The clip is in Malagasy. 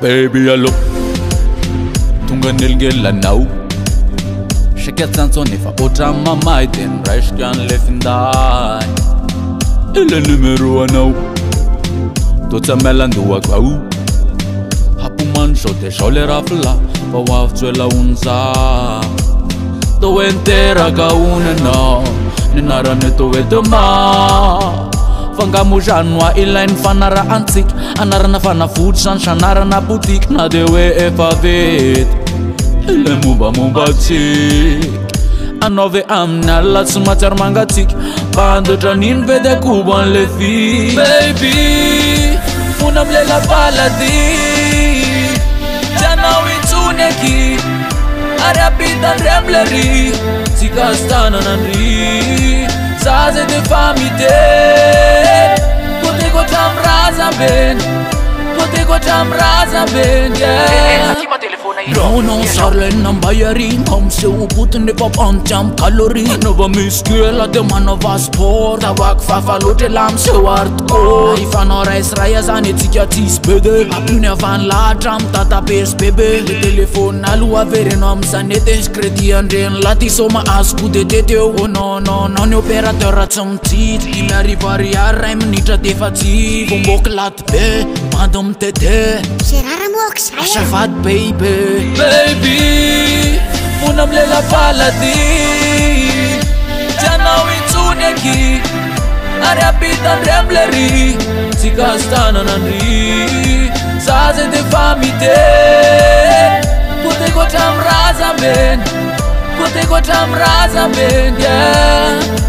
Baby allo tonga nelgelanao shakatsantsony fa otra mamay de niraiska an'le finday ile numero anao totsamelandohako ao hapomano zao de zao le rafla fa hoavitso ela onza to hoe niteraka onanao ninarane to hoe dema fangamozanoa ilainy fanarahantsika anarana fanafody zany sanarana botika na de hoe efa vety ile mombamombatsika anaove amin'ny alina tsy mahatsiaro mangatsika mba andotra nino ve de kobo an'le fi baby fona am'le lapalady tsy anao intsony aky ary ampitandre am'le ry tsika sy tananandry zaza de famité côté côté amrazamben côté côté amrazamben yeah non sarlen nambayari homse ubutun de papancham kalori nova muscuela de manova sport avak fafalote lam se hardcore ifanora israya zany tsika tis bede apune avan latram tata pes bebe le téléphone alu avereno amsanete crédit andren lati soma asku de teteo oh non ne opérateur tsamtit il arrive à rien minitra defati bombok lat be madam tete Gerara mox Ashavat baby funa am'le lapalady tsy anao intsony aky ary ampitandre am'le ry tsika sy tananandry zaza de famité côté côté amrazamben côté côté amrazamben yeah